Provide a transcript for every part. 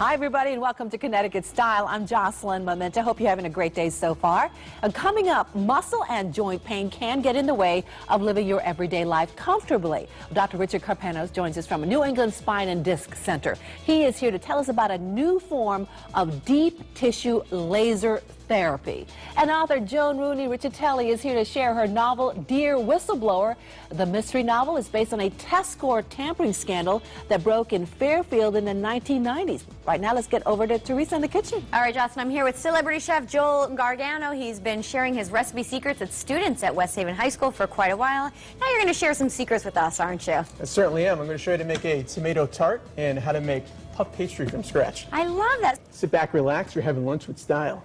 Hi, everybody, and welcome to Connecticut Style. I'm Jocelyn Memento. Hope you're having a great day so far. Coming up, muscle and joint pain can get in the way of living your everyday life comfortably. Dr. Richard Carpanos joins us from New England Spine and Disc Center. He is here to tell us about a new form of deep tissue laser therapy. And author Joan Rooney Riccitelli is here to share her novel, Dear Whistleblower. The mystery novel is based on a test score tampering scandal that broke in Fairfield in the 1990s. Right now, let's get over to Teresa in the kitchen. All right, Jocelyn, I'm here with celebrity chef Joel Gargano. He's been sharing his recipe secrets with students at West Haven High School for quite a while. Now you're going to share some secrets with us, aren't you? I certainly am. I'm going to show you how to make a tomato tart and how to make puff pastry from scratch. I love that. Sit back, relax. You're having lunch with style.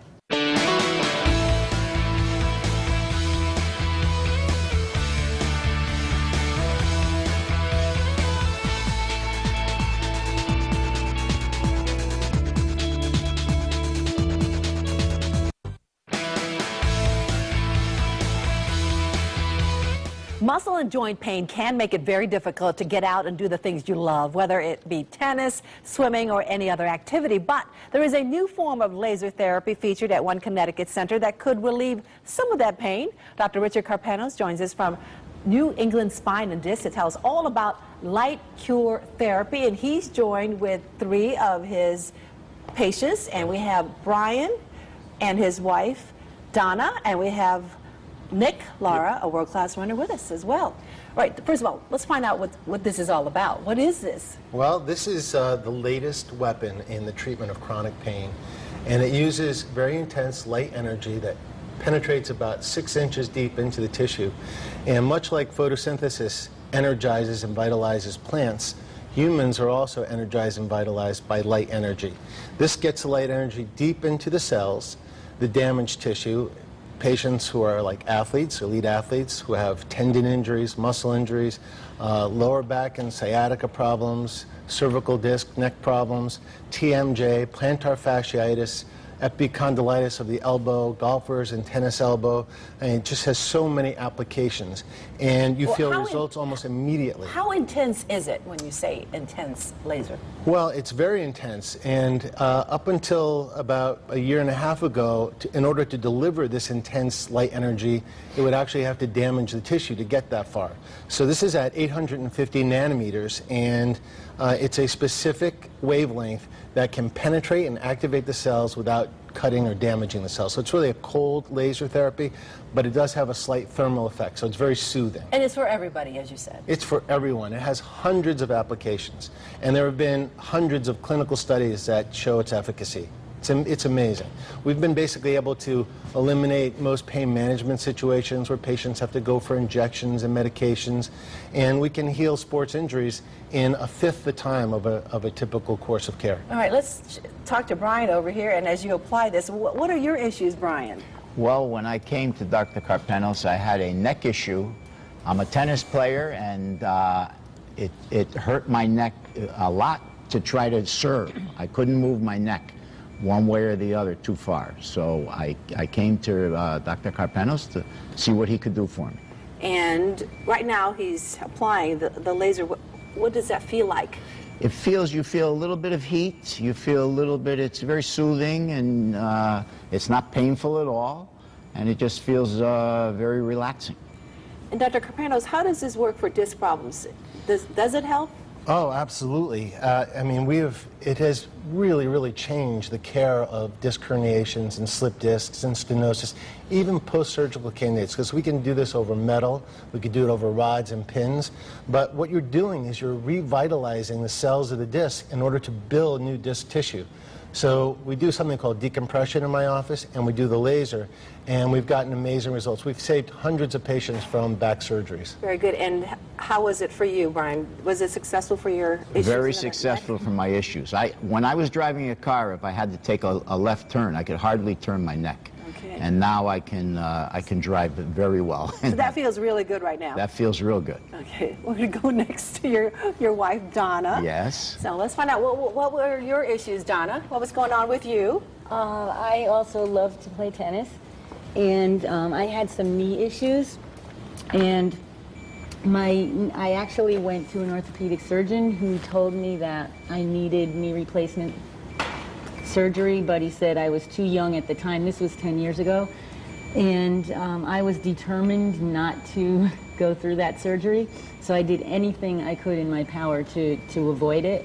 Muscle and joint pain can make it very difficult to get out and do the things you love, whether it be tennis, swimming, or any other activity. But there is a new form of laser therapy featured at one Connecticut center that could relieve some of that pain. Dr. Richard Carpanos joins us from New England Spine and Disc to tell us all about LiteCure Therapy, and he's joined with 3 of his patients, and we have Brian and his wife, Donna, and we have Nick Lara, a world-class runner, with us as well. Right, first of all, let's find out what this is all about. What is this? Well, this is the latest weapon in the treatment of chronic pain, and it uses very intense light energy that penetrates about 6 inches deep into the tissue. And much like photosynthesis energizes and vitalizes plants, humans are also energized and vitalized by light energy. This gets the light energy deep into the cells, the damaged tissue. Patients who are like athletes, elite athletes, who have tendon injuries, muscle injuries, lower back and sciatica problems, cervical disc, neck problems, TMJ, plantar fasciitis, epicondylitis of the elbow, golfers and tennis elbow. I mean, it just has so many applications. And you feel results almost immediately. How intense is it when you say intense laser? Well, it's very intense. And up until about a year and a half ago, in order to deliver this intense light energy, it would actually have to damage the tissue to get that far. So this is at 850 nanometers, and it's a specific wavelength that can penetrate and activate the cells without cutting or damaging the cells. So it's really a cold laser therapy, but it does have a slight thermal effect, so it's very soothing. And it's for everybody, as you said. It's for everyone. It has hundreds of applications, and there have been hundreds of clinical studies that show its efficacy. It's amazing. We've been basically able to eliminate most pain management situations where patients have to go for injections and medications, and we can heal sports injuries in 1/5 the time of a typical course of care. All right, let's talk to Brian over here, and as you apply this, what are your issues, Brian? Well, when I came to Dr. Carpanos, I had a neck issue. I'm a tennis player, and it hurt my neck a lot to try to serve. I couldn't move my neck one way or the other too far. So I came to Dr. Carpanos to see what he could do for me. And right now he's applying the laser. What does that feel like? You feel a little bit of heat, you feel a little bit, it's very soothing, and it's not painful at all, and it just feels very relaxing. And Dr. Carpanos, how does this work for disc problems? Does it help? Oh, absolutely. I mean, it has really changed the care of disc herniations and slip discs and stenosis, even post-surgical candidates, because we can do this over metal, we can do it over rods and pins, but what you're doing is you're revitalizing the cells of the disc in order to build new disc tissue. So we do something called decompression in my office, and we do the laser, and we've gotten amazing results. We've saved hundreds of patients from back surgeries. Very good. And how was it for you, Brian? Was it successful for your issues? Very successful for my issues. When I was driving a car, if I had to take a left turn, I could hardly turn my neck. Okay. And now I can drive very well. So that feels really good right now. That feels real good. Okay, we're going to go next to your wife, Donna. Yes. So let's find out, what were your issues, Donna? What was going on with you? I also love to play tennis, and I had some knee issues, and I actually went to an orthopedic surgeon who told me that I needed knee replacement surgery, but he said I was too young at the time. This was 10 years ago. And I was determined not to go through that surgery, so I did anything I could in my power to avoid it.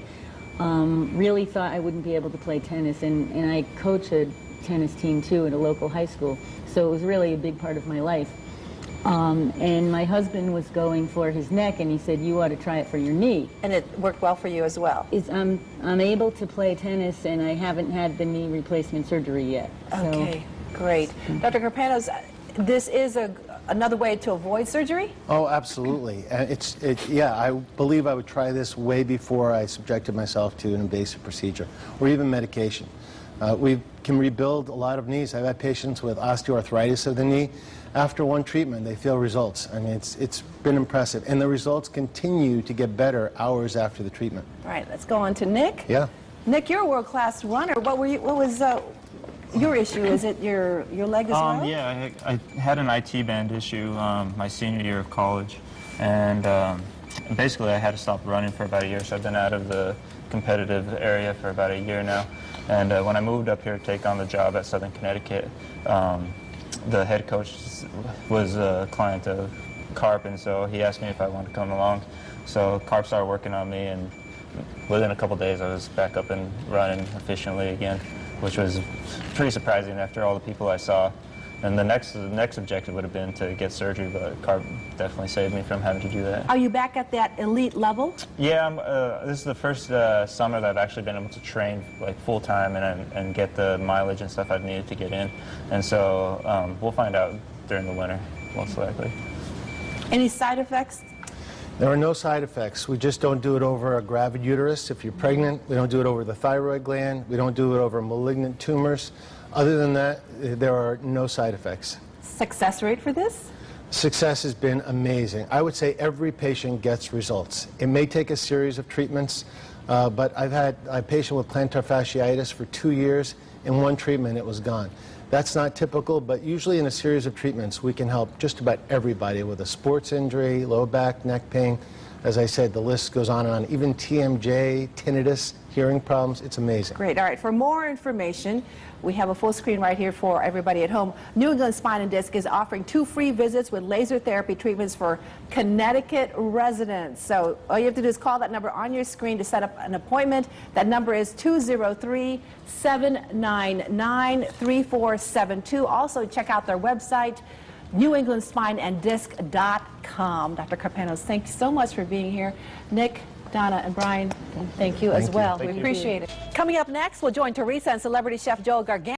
Really thought I wouldn't be able to play tennis, and I coach a tennis team too at a local high school, so it was really a big part of my life. And my husband was going for his neck, and he said, you ought to try it for your knee. And it worked well for you as well. I'm able to play tennis, and I haven't had the knee replacement surgery yet. Okay, great. Dr. Karpanos, this is another way to avoid surgery? Oh, absolutely. Yeah, I believe I would try this way before I subjected myself to an invasive procedure or even medication. We can rebuild a lot of knees. I've had patients with osteoarthritis of the knee. After one treatment, they feel results. I mean, it's been impressive. And the results continue to get better hours after the treatment. All right, let's go on to Nick. Yeah. Nick, you're a world-class runner. What was your issue? Is it your leg as well? Yeah, I had an IT band issue my senior year of college. And basically, I had to stop running for about a year. So I've been out of the competitive area for about a year now. And when I moved up here to take on the job at Southern Connecticut, the head coach was a client of Carp, and so he asked me if I wanted to come along. So Carp started working on me, and within a couple days I was back up and running efficiently again, which was pretty surprising after all the people I saw. And the next objective would have been to get surgery, but Carp definitely saved me from having to do that. Are you back at that elite level? Yeah, this is the first summer that I've actually been able to train like full time and get the mileage and stuff I've needed to get in. And so we'll find out during the winter, most likely. Any side effects? There are no side effects. We just don't do it over a gravid uterus. If you're pregnant, we don't do it over the thyroid gland. We don't do it over malignant tumors. Other than that, there are no side effects. Success rate for this? Success has been amazing. I would say every patient gets results. It may take a series of treatments, but I've had a patient with plantar fasciitis for 2 years. In one treatment, it was gone. That's not typical, but usually in a series of treatments, we can help just about everybody with a sports injury, low back, neck pain. As I said, the list goes on and on. Even TMJ, tinnitus, hearing problems, it's amazing. Great. All right, for more information, we have a full screen right here for everybody at home. New England Spine and Disc is offering 2 free visits with laser therapy treatments for Connecticut residents. So all you have to do is call that number on your screen to set up an appointment. That number is 203-799-3472. Also, check out their website, NewEnglandSpineandDisc.com. Dr. Karpanos, thank you so much for being here. Nick, Donna, and Brian, thank you as well. We appreciate it. Coming up next, we'll join Teresa and celebrity chef Joel Gargano.